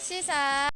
시작.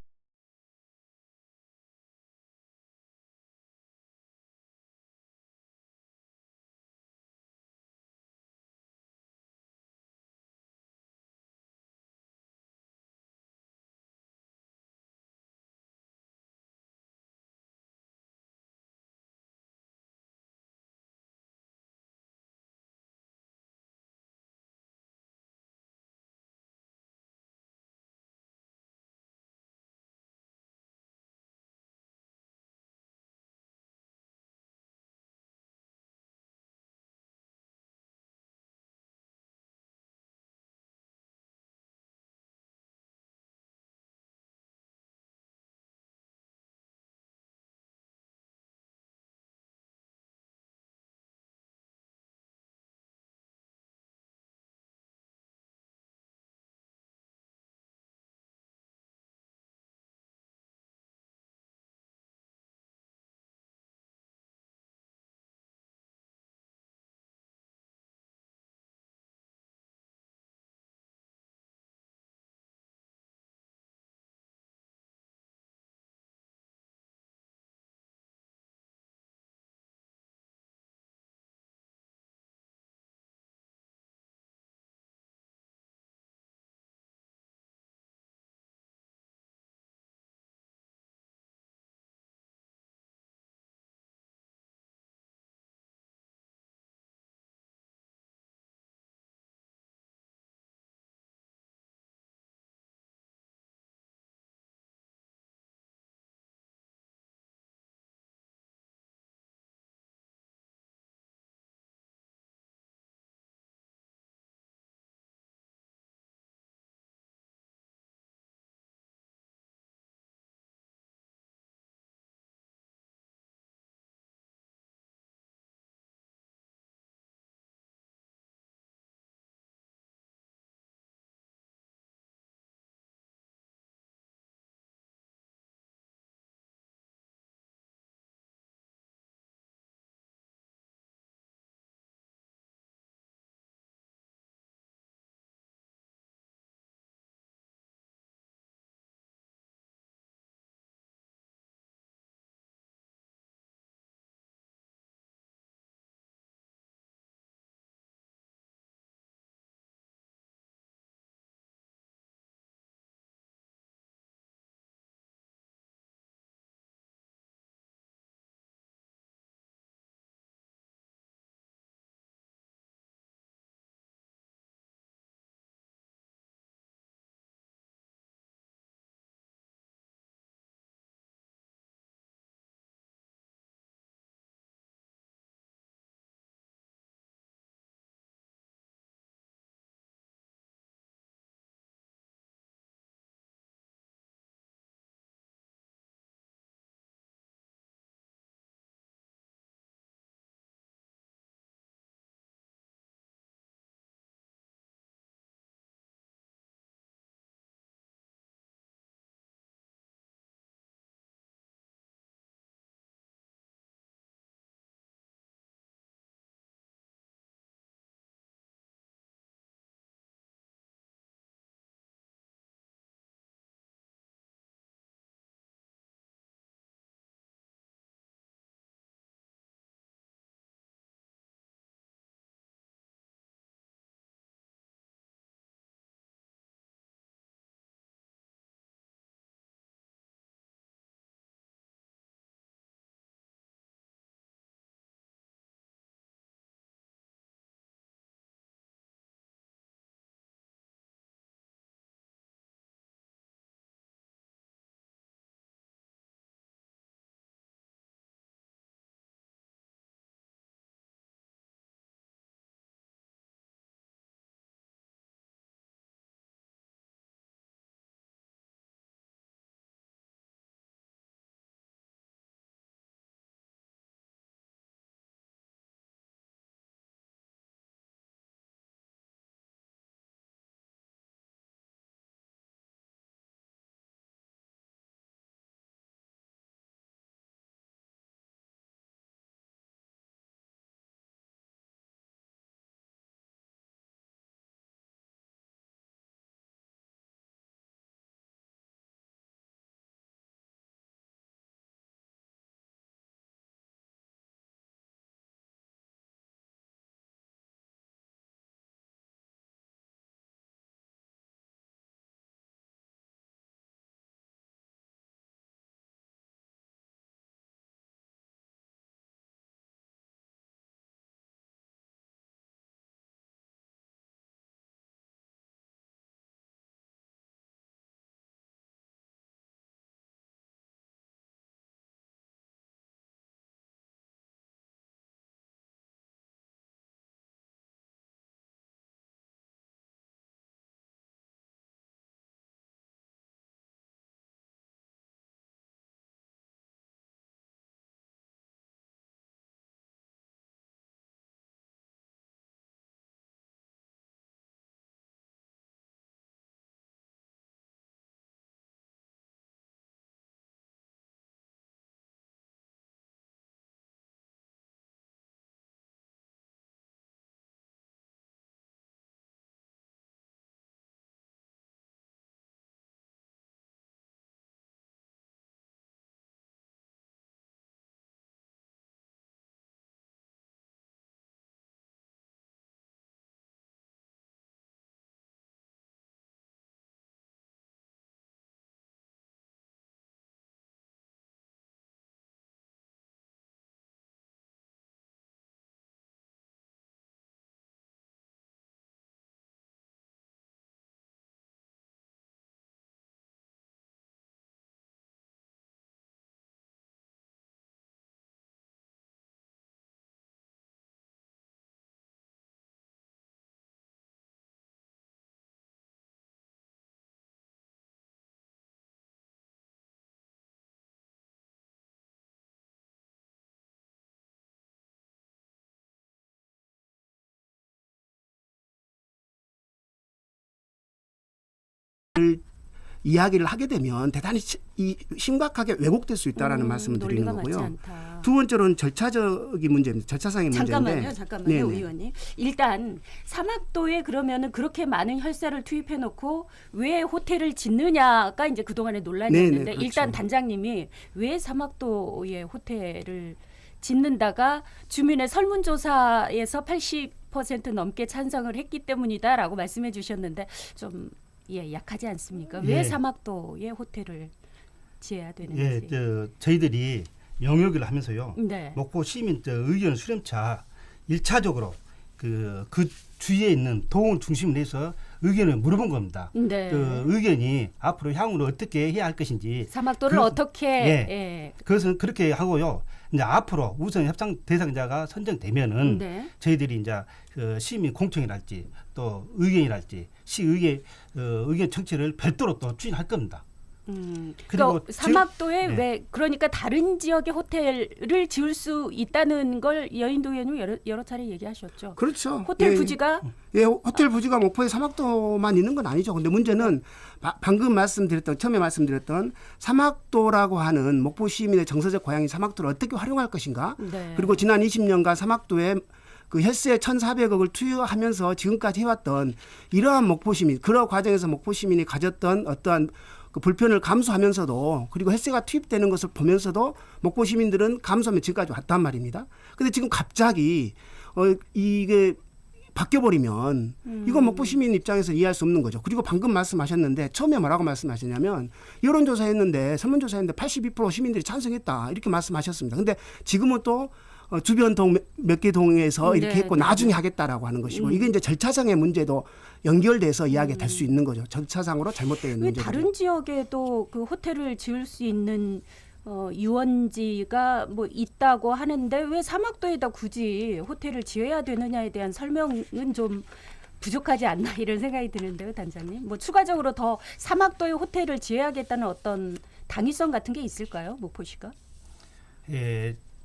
이야기를 하게 되면 대단히 심각하게 왜곡될 수 있다라는 말씀을 드리는 거고요. 두 번째로는 절차적인 문제입니다. 절차상의 문제인데. 잠깐만요, 네네. 의원님. 일단 사막도에 그러면은 그렇게 많은 혈세를 투입해놓고 왜 호텔을 짓느냐가 이제 그동안의 논란이었는데 네네, 그렇죠. 일단 단장님이 왜 사막도에 호텔을 짓는다가 주민의 설문조사에서 80% 넘게 찬성을 했기 때문이다라고 말씀해 주셨는데 좀 약하지 않습니까? 왜 사막도에 호텔을 지어야 되는지. 저희들이 영역을 하면서요. 네. 목포 시민 의견 수렴차 1차적으로 그 주위에 있는 도원 중심으로 해서 의견을 물어본 겁니다. 네. 그 의견이 앞으로 향후로 어떻게 해야 할 것인지 사막도를 어떻게 그것은 그렇게 하고요. 이제 앞으로 우선 협상 대상자가 선정되면은 저희들이 이제 시민 공청이랄지 또 의견이랄지 시의회 의견 청취를 별도로 또 추진할 겁니다. 그리고 사막도에 왜 그러니까 다른 지역의 호텔을 지을 수 있다는 걸 여인도 의원님 여러 차례 얘기하셨죠. 그렇죠. 호텔 부지가 호텔 부지가 목포에 사막도만 있는 건 아니죠. 근데 문제는 방금 처음에 말씀드렸던 사막도라고 하는 목포 시민의 정서적 고향인 사막도를 어떻게 활용할 것인가. 그리고 지난 20년간 사막도에 그 혈세 1,400억을 투여하면서 지금까지 해왔던 이러한 목포 시민, 그런 과정에서 목포 시민이 가졌던 어떠한 그 불편을 감수하면서도 그리고 혈세가 투입되는 것을 보면서도 목포 시민들은 감수하며 지금까지 왔단 말입니다. 근데 지금 갑자기 이게 바뀌어버리면 이건 목포 시민 입장에서 이해할 수 없는 거죠. 그리고 방금 말씀하셨는데 처음에 뭐라고 말씀하셨냐면 여론조사했는데 설문조사했는데 82% 시민들이 찬성했다 이렇게 말씀하셨습니다. 근데 지금은 또 주변 동 몇 개 동에서 이렇게 했고 나중에 하겠다라고 하는 것이고 이게 이제 절차상의 문제도 연결돼서 이야기가 될 수 있는 거죠. 절차상으로 잘못된 문제. 왜 다른 지역에도 그 호텔을 지을 수 있는 유원지가 뭐 있다고 하는데 왜 사막도에다 굳이 호텔을 지어야 되느냐에 대한 설명은 좀 부족하지 않나 이런 생각이 드는데요, 단장님. 뭐 추가적으로 더 사막도에 호텔을 지어야겠다는 어떤 당위성 같은 게 있을까요, 목포시가?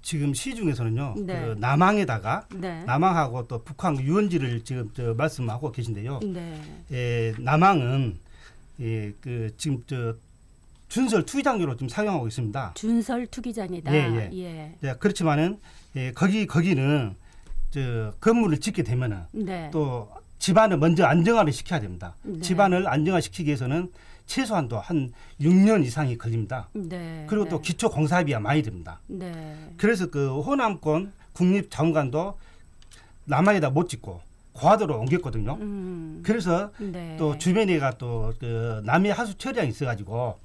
지금 시중에서는요. 그 남항에다가 남항하고 또 북항 유원지를 지금 말씀하고 계신데요. 남항은 지금 준설 투기장으로 좀 사용하고 있습니다. 준설 투기장이다. 그렇지만은 거기는 건물을 짓게 되면은 또 집안을 먼저 안정화를 시켜야 됩니다. 집안을 안정화시키기 위해서는 최소한도 한 6년 이상이 걸립니다. 그리고 또 기초 공사비가 많이 듭니다. 그래서 그 호남권 국립자원관도 남한에다 못 짓고 고화도로 옮겼거든요. 그래서 또 주변에가 또 그 남해 하수 처리장이 있어가지고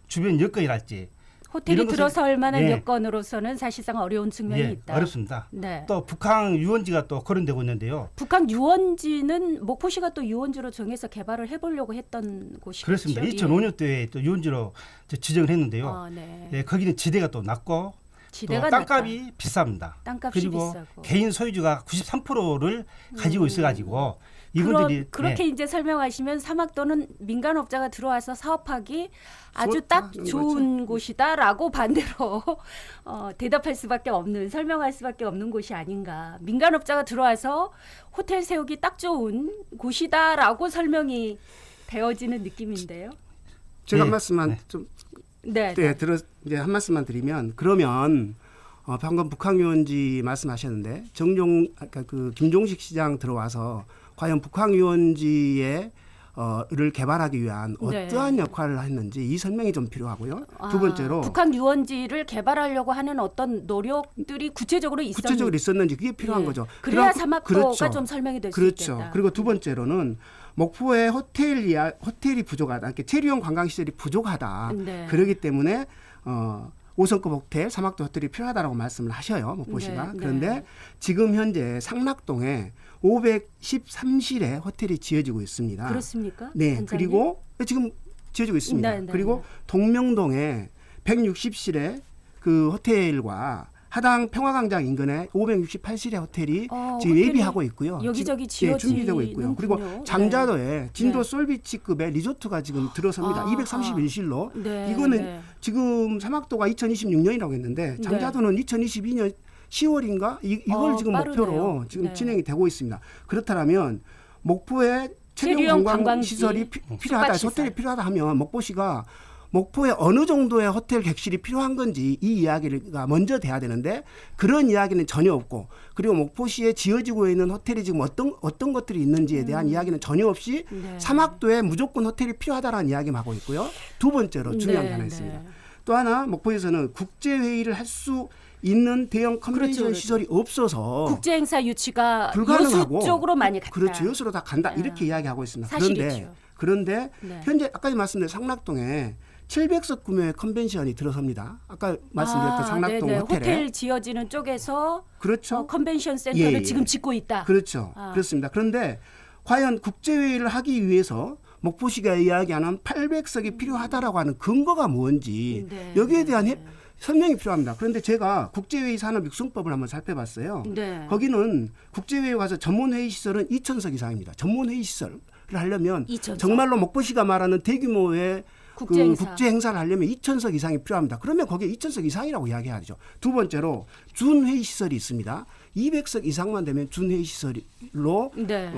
주변 여건이랄지 호텔이 들어설 만한 여건으로서는 사실상 어려운 측면이 있다. 어렵습니다. 또 북한 유원지가 또 거론되고 있는데요. 북한 유원지는 목포시가 또 유원지로 정해서 개발을 해보려고 했던 곳이죠. 그렇습니다. 2005년도에 또 유원지로 지정을 했는데요. 거기는 지대가 또 낮고 또 땅값이 비쌉니다. 그리고 비싸고. 개인 소유주가 93%를 가지고 있어가지고 이분들이 그렇게 이제 설명하시면 사막도는 민간업자가 들어와서 사업하기 아주 딱 좋은 곳이다라고 반대로 대답할 수밖에 없는 설명할 수밖에 없는 곳이 아닌가. 민간업자가 들어와서 호텔 세우기 딱 좋은 곳이다라고 설명이 되어지는 느낌인데요. 제가 한 말씀만 이제 한 말씀만 드리면 그러면 방금 북한 유원지 말씀하셨는데 그 김종식 시장 들어와서 과연 북한 유원지에 를 개발하기 위한 어떠한 역할을 했는지 이 설명이 좀 필요하고요. 두 번째로 북한 유원지를 개발하려고 하는 어떤 노력들이 구체적으로 있었는지 그게 필요한 거죠. 그래야 사막도가 좀 설명이 될 수 있겠다. 그리고 두 번째로는 목포에 호텔이 부족하다. 체류용 관광시설이 부족하다. 그렇기 때문에 5성급 호텔, 사막도 호텔이 필요하다라고 말씀을 하셔요. 목포시가. 그런데 지금 현재 상락동에 513실의 호텔이 지어지고 있습니다. 그렇습니까? 네. 단장님? 그리고 지금 지어지고 있습니다. 그리고 동명동에 160실의 그 호텔과 하당 평화광장 인근에 568실의 호텔이 지금 예비하고 있고요. 여기저기 준비되고 있고요. 그리고 장자도에 진도 솔비치급의 리조트가 지금 들어섭니다. 231실로. 이거는 지금 사막도가 2026년이라고 했는데 장자도는 2022년 10월인가 이걸 지금 빠르네요. 목표로 지금 진행이 되고 있습니다. 그렇다면 목포에 체류형 관광 관광지, 시설이 필요하다, 숙박시설. 호텔이 필요하다 하면 목포시가 목포에 어느 정도의 호텔 객실이 필요한 건지 이 이야기가 먼저 돼야 되는데 그런 이야기는 전혀 없고 그리고 목포시에 지어지고 있는 호텔이 지금 어떤 것들이 있는지에 대한 이야기는 전혀 없이 네. 사막도에 무조건 호텔이 필요하다라는 이야기만 하고 있고요. 두 번째로 중요한 게 하나 있습니다. 또 하나 목포에서는 국제회의를 할 수 있는 대형 컨벤션 그렇죠. 시설이 없어서 국제행사 유치가 불가능하고 여수 쪽으로 많이 갔다. 그렇죠. 여수로 다 간다. 네. 이렇게 이야기하고 있습니다. 사실이죠. 그런데 네. 현재 아까 말씀드린 상락동에 700석 규모의 컨벤션이 들어섭니다. 아까 말씀드렸던 상락동 네네. 호텔에. 호텔 지어지는 쪽에서 그렇죠. 컨벤션 센터를 예, 예. 지금 짓고 있다. 그렇죠. 아. 그렇습니다. 그런데 과연 국제회의를 하기 위해서 목포시가 이야기하는 800석이 필요하다라고 하는 근거가 뭔지 네, 여기에 대한 네. 설명이 필요합니다. 그런데 제가 국제회의 산업 육성법을 한번 살펴봤어요. 네. 거기는 국제회의 가서 전문회의 시설은 2,000석 이상입니다. 전문회의 시설을 하려면 2,000석. 정말로 목포시가 말하는 대규모의 국제행사. 국제 행사를 하려면 2,000석 이상이 필요합니다. 그러면 거기에 2,000석 이상이라고 이야기하죠. 두 번째로 준회의 시설이 있습니다. 200석 이상만 되면 준회의 시설로 네.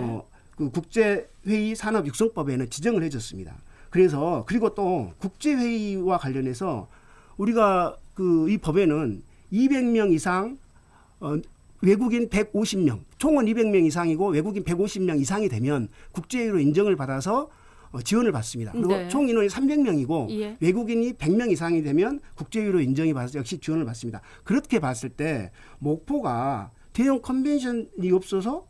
그 국제회의 산업 육성법에는 지정을 해줬습니다. 그래서 그리고 또 국제회의와 관련해서 우리가 이 법에는 200명 이상 외국인 150명, 총은 200명 이상이고 외국인 150명 이상이 되면 국제회의로 인정을 받아서 지원을 받습니다. 그리고 네. 총 인원이 300명이고 예. 외국인이 100명 이상이 되면 국제회의로 인정이 받아서 역시 지원을 받습니다. 그렇게 봤을 때 목포가 대형 컨벤션이 없어서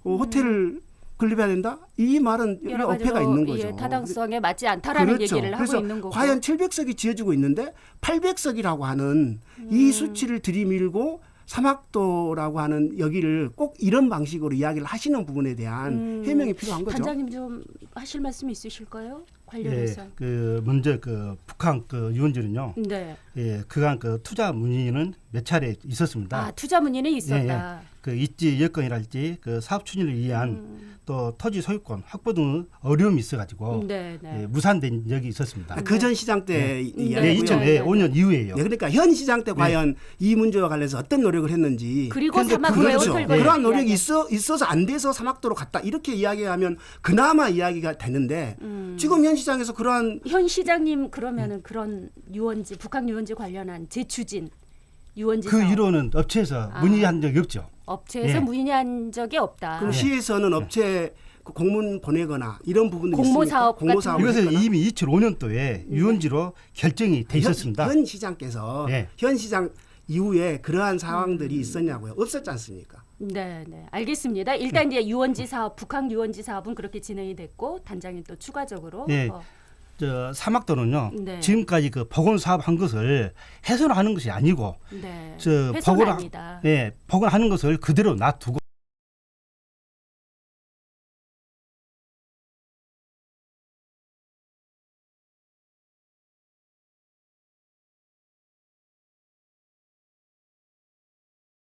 호텔을 건립해야 된다? 이 말은 여러 어폐가 가지로 있는 거죠. 예, 타당성에 맞지 않다라는 그렇죠. 얘기를 하고 그래서 있는 거고. 과연 700석이 지어지고 있는데 800석이라고 하는 이 수치를 들이밀고 사막도라고 하는 여기를 꼭 이런 방식으로 이야기를 하시는 부분에 대한 해명이 필요한 거죠. 단장님 좀 하실 말씀 있으실까요? 관련해서. 예, 먼저 북한 유원지는요. 네. 예, 그간 투자 문의는 몇 차례 있었습니다. 아, 투자 문의는 있었다. 입지 여건이랄지 사업 추진을 위한 또 토지 소유권 확보 등 어려움이 있어가지고 네, 네. 예, 무산된 적이 있었습니다. 그 전 시장 때 네. 이야기고요. 네. 2005년 이후에요. 네, 그러니까 현 시장 때 과연 이 문제와 관련해서 어떤 노력을 했는지 그리고 그런데 사막도에 그렇죠. 호텔 그러한 건립 노력이 이야기. 있어서 안 돼서 사막도로 갔다 이렇게 이야기하면 그나마 이야기가 되는데 지금 현 시장에서 그러한 현 시장님 그러면은 그런 유원지 북한 유원지 관련한 재추진 유원지 그 사업 이론은 업체에서 문의한 적이 없죠. 업체에서 예. 문의한 적이 없다. 그럼 시에서는 업체 그 공문 보내거나 이런 부분은 공모 있습니까? 사업 공모 같은 사업을 이것은 했거나? 이미 2005년도에 유원지로 결정이 돼 있었습니다. 현 시장께서 예. 현 시장 이후에 그러한 상황들이 있었냐고요? 없었지 않습니까? 네, 네, 알겠습니다. 일단 이제 유원지 사업, 북한 유원지 사업은 그렇게 진행이 됐고 단장님 또 추가적으로 예. 사막도는요. 네. 지금까지 복원 사업한 것을 훼손하는 것이 아니고 네, 저 훼손 복원 아니다. 예, 복원하는 것을 그대로 놔두고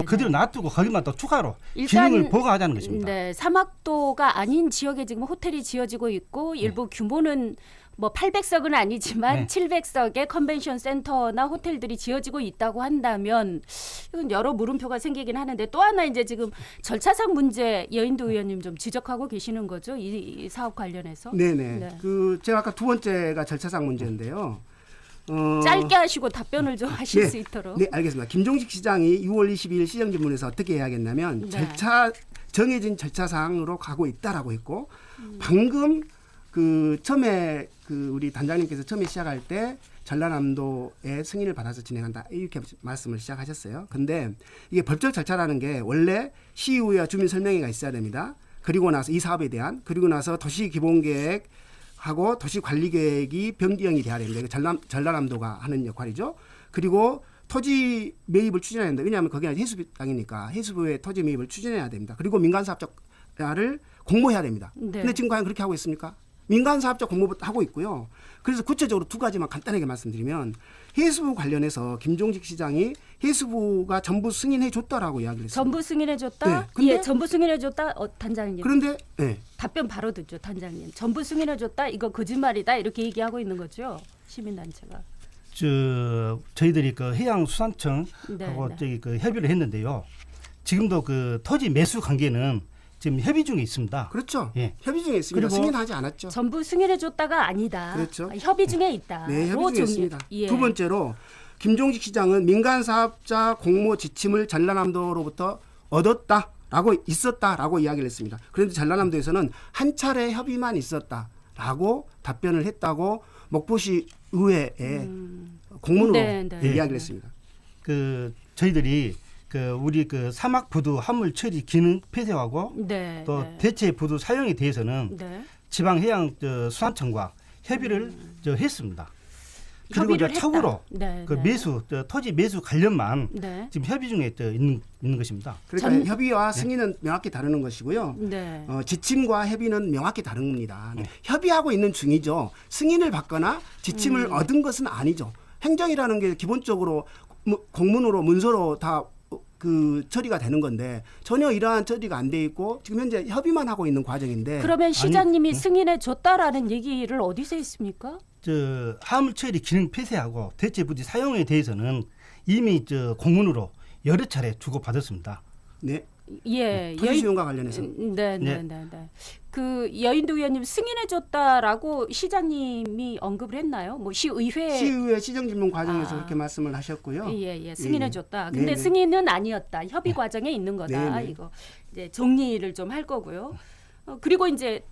그대로 놔두고 거기만 또 추가로 일단 기능을 보강하자는 것입니다. 네, 사막도가 아닌 지역에 지금 호텔이 지어지고 있고 일부 규모는 뭐 800석은 아니지만 네. 700석의 컨벤션 센터나 호텔들이 지어지고 있다고 한다면 이건 여러 물음표가 생기긴 하는데 또 하나 이제 지금 절차상 문제 여인도 의원님 좀 지적하고 계시는 거죠? 이 사업 관련해서. 네네. 네. 제가 아까 두 번째가 절차상 문제인데요. 짧게 하시고 답변을 좀 하실 네. 수 있도록. 네, 알겠습니다. 김종식 시장이 6월 22일 시정질문에서 어떻게 해야겠냐면 네. 정해진 절차상으로 가고 있다라고 했고 방금 처음에 우리 단장님께서 처음에 시작할 때 전라남도의 승인을 받아서 진행한다 이렇게 말씀을 시작하셨어요. 근데 이게 법적 절차라는 게 원래 시의회와 주민 설명회가 있어야 됩니다. 그리고 나서 이 사업에 대한 그리고 나서 도시 기본 계획 하고 도시 관리 계획이 변경이 돼야 됩니다. 이거 전라남도가 하는 역할이죠. 그리고 토지 매입을 추진해야 된다. 왜냐하면 거기가 해수부 땅이니까 해수부의 토지 매입을 추진해야 됩니다. 그리고 민간사업자를 공모해야 됩니다. 네. 근데 지금 과연 그렇게 하고 있습니까? 민간사업자 공모부터 하고 있고요. 그래서 구체적으로 두 가지만 간단하게 말씀드리면 해수부 관련해서 김종식 시장이 해수부가 전부 승인해 줬다라고 이야기를 했습니다. 전부 승인해 줬다? 네, 근데- 예, 전부 승인해 줬다. 단장님. 그런데 네. 답변 바로 듣죠, 단장님. 전부 승인해 줬다. 이거 거짓말이다. 이렇게 얘기하고 있는 거죠. 시민단체가. 저희들이 해양수산청하고 네, 네. 협의를 했는데요. 지금도 토지 매수 관계는 지금 협의 중에 있습니다. 그렇죠. 예. 협의 중에 있습니다. 그리고 승인하지 않았죠. 전부 승인해 줬다가 아니다. 그렇죠. 협의 중에 있다. 네, 협의 중에 있습니다. 예. 두 번째로 김종식 시장은 민간 사업자 공모 지침을 전라남도로부터 얻었다라고 있었다라고 이야기를 했습니다. 그런데 전라남도에서는 한 차례 협의만 있었다라고 답변을 했다고 목포시 의회에 공문으로 네, 네. 이야기를 했습니다. 그 저희들이 우리 사막 부두 화물 처리 기능 폐쇄하고 네, 또 네. 대체 부두 사용에 대해서는 네. 지방해양 수산청과 협의를 했습니다. 그리고 협의를 이제 참고로 했다. 네, 그 네. 매수 토지 매수 관련만 네. 지금 협의 중에 있는 것입니다. 그러니까 협의와 승인은 명확히 다르는 것이고요. 네. 지침과 협의는 명확히 다른 겁니다. 협의하고 있는 중이죠. 승인을 받거나 지침을 얻은 것은 아니죠. 행정이라는 게 기본적으로 공문으로 문서로 다 처리가 되는 건데 전혀 이러한 처리가 안 돼 있고 지금 현재 협의만 하고 있는 과정인데 그러면 시장님이 승인해 줬다라는 얘기를 어디서 했습니까? 화물 처리 기능 폐쇄하고 대체 부지 사용에 대해서는 이미 공문으로 여러 차례 주고 받았습니다. 네. 예. 토지 수용과 관련해서 네, 네, 네, 네. 그 여인도 의원님 승인해 줬다라고 시장님이 언급을 했나요? 뭐 시의회 시정질문 과정에서 아. 그렇게 말씀을 하셨고요. 예, 승인해 줬다. 근데 네네. 승인은 아니었다. 협의 과정에 있는 거다. 네네. 이거 이제 정리를 좀 할 거고요. 그리고 이제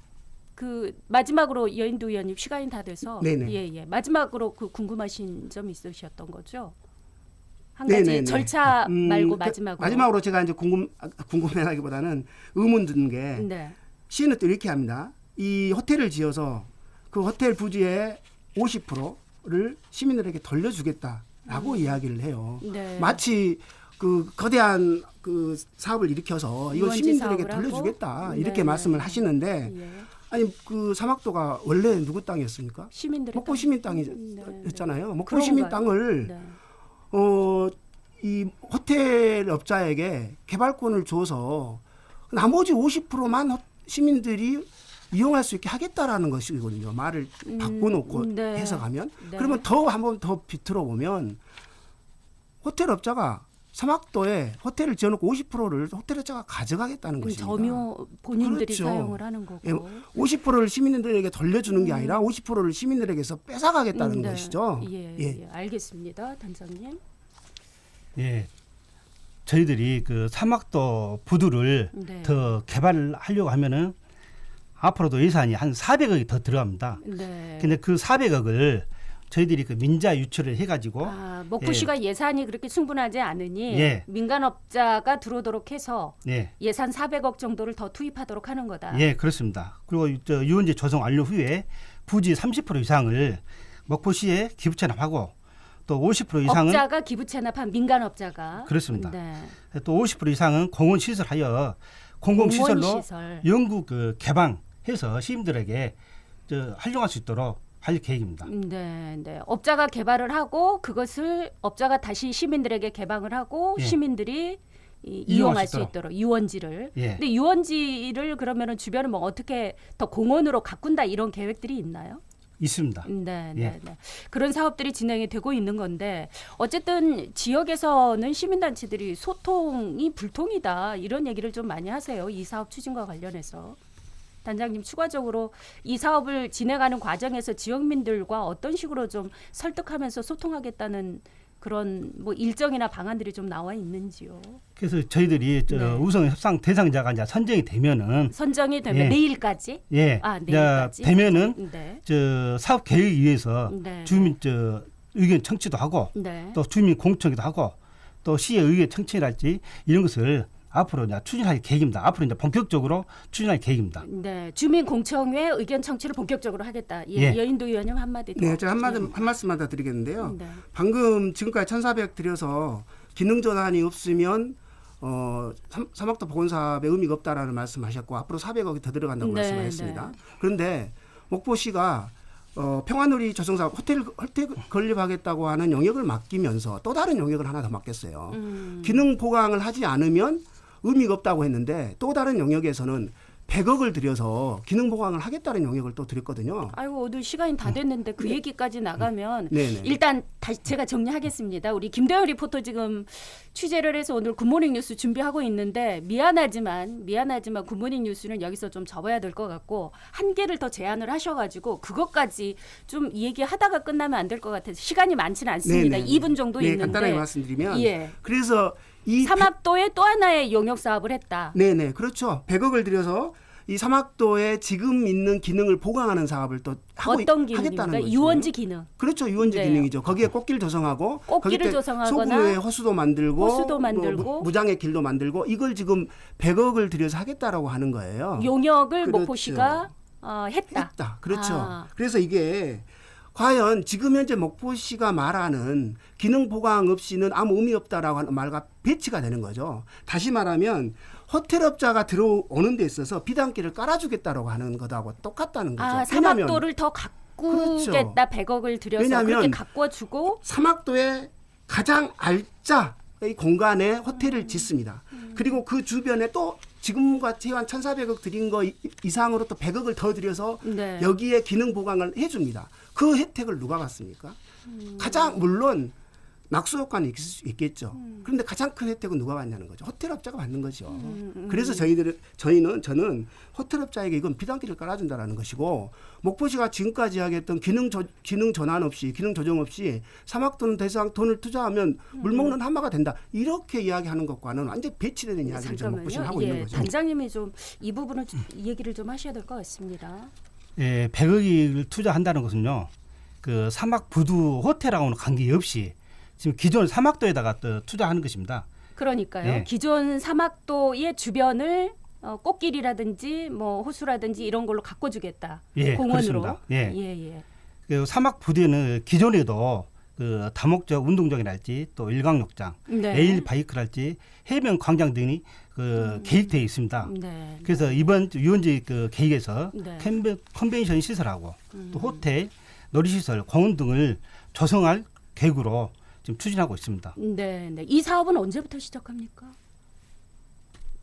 그 마지막으로 여인도 의원님 시간이 다 돼서 네네. 마지막으로 그 궁금하신 점 있으셨던 거죠? 한 가지 네네네. 절차 말고 마지막으로. 마지막으로 제가 이제 궁금해하기보다는 의문 드는 게 네. 시는 또 이렇게 합니다. 이 호텔을 지어서 그 호텔 부지의 50%를 시민들에게 돌려주겠다라고 이야기를 해요. 네. 마치 그 거대한 그 사업을 일으켜서 이걸 유원지 시민들에게 사업을 돌려주겠다 하고? 이렇게 네, 말씀을 네. 하시는데 예. 아니 그 사막도가 원래 누구 땅이었습니까? 시민들의 목포 시민 땅이었잖아요. 목포 시민 그런가요? 땅을 네. 이 호텔 업자에게 개발권을 줘서 나머지 50%만 시민들이 이용할 수 있게 하겠다라는 것이거든요. 말을 바꿔놓고 네. 해석하면 네. 그러면 더 한번 더 비틀어 보면 호텔 업자가 사막도에 호텔을 지어놓고 50%를 호텔 업자가 가져가겠다는 것입니다. 점유 본인들이 그렇죠. 사용을 하는 거고. 예, 50%를 시민들에게 돌려주는 게 아니라 50%를 시민들에게서 뺏어가겠다는 네. 것이죠. 예, 알겠습니다, 단장님. 예, 저희들이 그 사막도 부두를 네. 더 개발하려고 하면은 앞으로도 예산이 한 400억이 더 들어갑니다. 네. 근데 그 400억을 저희들이 그 민자 유치를 해가지고 목포시가 예산이 그렇게 충분하지 않으니 예. 민간업자가 들어오도록 해서 예, 예산 400억 정도를 더 투입하도록 하는 거다. 예, 그렇습니다. 그리고 유원지 조성 완료 후에 부지 30% 이상을 목포시에 기부 체납하고 또 50% 이상은 업자가 기부 체납한 민간업자가 그렇습니다. 네. 또 50% 이상은 공원 시설하여 공공시설로 공원시설. 영구 개방해서 시민들에게 활용할 수 있도록 할 계획입니다. 네, 네. 업자가 개발을 하고 그것을 업자가 다시 시민들에게 개방을 하고 예. 시민들이 이용할 이용할 수 수 있도록 유원지를. 예. 근데 유원지를 그러면은 주변을 뭐 어떻게 더 공원으로 가꾼다 이런 계획들이 있나요? 있습니다. 네, 예. 네, 네. 그런 사업들이 진행이 되고 있는 건데 어쨌든 지역에서는 시민단체들이 소통이 불통이다 이런 얘기를 좀 많이 하세요. 이 사업 추진과 관련해서. 단장님 추가적으로 이 사업을 진행하는 과정에서 지역민들과 어떤 식으로 좀 설득하면서 소통하겠다는 그런 뭐 일정이나 방안들이 좀 나와 있는지요. 그래서 저희들이 네. 우선 협상 대상자가 이제 선정이 되면은 선정이 되면 예. 내일까지? 예, 내일까지? 되면은 네. 사업 계획에 의해서 네. 주민 의견 청취도 하고 네. 또 주민 공청회도 하고 또 시의 의견 청취랄지 이런 것을 앞으로 이제 추진할 계획입니다. 앞으로 이제 본격적으로 추진할 계획입니다. 네, 주민 공청회 의견 청취를 본격적으로 하겠다. 예, 예. 여인도 의원님 한마디 더. 네, 제가 한 말씀만 더 드리겠는데요. 네. 방금 지금까지 1,400 들여서 기능 전환이 없으면 사막도 보건사업에 의미가 없다라는 말씀하셨고 앞으로 400억이 더 들어간다고 네, 말씀하셨습니다. 네. 그런데 목포시가 평화누리 조성사업 호텔 건립하겠다고 하는 영역을 맡기면서 또 다른 영역을 하나 더 맡겼어요. 기능 보강을 하지 않으면 의미가 없다고 했는데 또 다른 영역에서는 100억을 들여서 기능 보강을 하겠다는 용역을 또 드렸거든요. 아이고 오늘 시간이 다 됐는데 그 얘기까지 나가면 네네. 일단 다시 제가 정리하겠습니다. 우리 김대현 리포터 지금 취재를 해서 오늘 굿모닝 뉴스 준비하고 있는데 미안하지만 굿모닝 뉴스는 여기서 좀 접어야 될 것 같고 한 개를 더 제안을 하셔가지고 그것까지 좀 얘기하다가 끝나면 안 될 것 같아서 시간이 많지는 않습니다. 네네. 2분 정도 네, 있는데 간단하게 말씀드리면 예. 그래서 이 삼합도에 또 하나의 용역 사업을 했다. 네네 그렇죠. 100억을 들여서 이 삼학도에 지금 있는 기능을 보강하는 사업을 또 어떤 하겠다는 기능입니까? 거죠. 유원지 기능. 그렇죠. 유원지 네. 기능이죠. 거기에 꽃길 조성하고 꽃길을 조성하거나 소부에 호수도 만들고 호수도 만들고 무장의 길도 만들고 이걸 지금 100억을 들여서 하겠다라고 하는 거예요. 용역을 그렇죠. 목포시가 했다. 그렇죠. 아. 그래서 이게 과연 지금 현재 목포시가 말하는 기능 보강 없이는 아무 의미 없다라고 하는 말과 배치가 되는 거죠. 다시 말하면 호텔업자가 들어오는 데 있어서 비단길을 깔아주겠다라고 하는 것하고 똑같다는 거죠. 삼합도를 더 가꾸겠다. 100억을 들여서 왜냐하면 그렇게 가꿔주고 삼학도에 가장 알짜 이 공간에 호텔을 짓습니다. 그리고 그 주변에 또 지금같이 한 1,400억 들인 거 이상으로 또 100억을 더 들여서 네. 여기에 기능 보강을 해줍니다. 그 혜택을 누가 받습니까? 가장 물론 낙수 효과는 있을 수 있겠죠. 그런데 가장 큰 혜택은 누가 받냐는 거죠. 호텔업자가 받는 거죠. 그래서 저는 호텔업자에게 이건 비단길을 깔아준다라는 것이고 목포시가 지금까지 하겠던 기능 전환 없이 기능 조정 없이 삼학도는 대상 돈을 투자하면 물먹는 하마가 된다. 이렇게 이야기하는 것과는 완전 배치되는 이야기를 좀 목포시는 하고 있는 거죠. 단장님이 좀 이 부분을 이 얘기를 좀 하셔야 될 것 같습니다. 예, 100억을 투자한다는 것은요. 그 사막 부두 호텔하고는 관계없이 지금 기존 사막도에다가 또 투자하는 것입니다. 그러니까요. 예. 기존 삼학도의 주변을 꽃길이라든지 뭐 호수라든지 이런 걸로 가꿔주겠다. 예, 공원으로. 그렇습니다. 예. 예. 그 사막 부두에는 기존에도 그 다목적 운동장이랄지 또 일광욕장, 네. 레일 바이크랄지 해변 광장 등이 그 계획되어 있습니다. 네. 그래서 이번 유원지 그 계획에서 네. 컨벤션 시설하고 또 호텔, 놀이시설, 공원 등을 조성할 계획으로 지금 추진하고 있습니다. 네. 이 사업은 언제부터 시작합니까?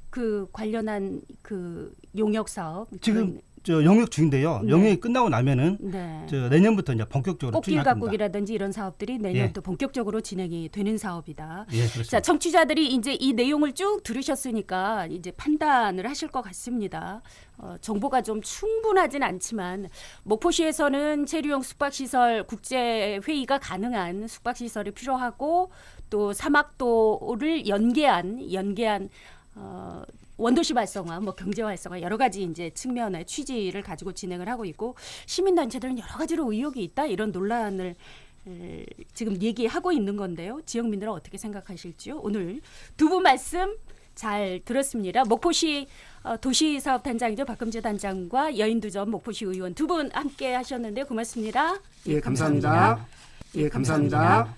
그 관련한 그 용역 사업 지금 저 영역 중인데요. 네. 영역이 끝나고 나면은 네. 저 내년부터 이제 본격적으로 꽃길 추진할 겁니다. 가꾸기라든지 이런 사업들이 내년부터 본격적으로 진행이 되는 사업이다. 예, 그렇습니다. 자, 청취자들이 이제 이 내용을 쭉 들으셨으니까 이제 판단을 하실 것 같습니다. 정보가 좀 충분하진 않지만 목포시에서는 체류용 숙박시설 국제 회의가 가능한 숙박시설이 필요하고 또 사막도를 연계한 원도시 활성화, 뭐 경제 활성화 여러 가지 이제 측면의 취지를 가지고 진행을 하고 있고 시민단체들은 여러 가지로 의혹이 있다 이런 논란을 지금 얘기하고 있는 건데요. 지역민들은 어떻게 생각하실지요? 오늘 두 분 말씀 잘 들었습니다. 목포시 도시사업단장이죠. 박금재 단장과 여인두점 목포시 의원 두 분 함께 하셨는데 고맙습니다. 예, 감사합니다. 예, 감사합니다.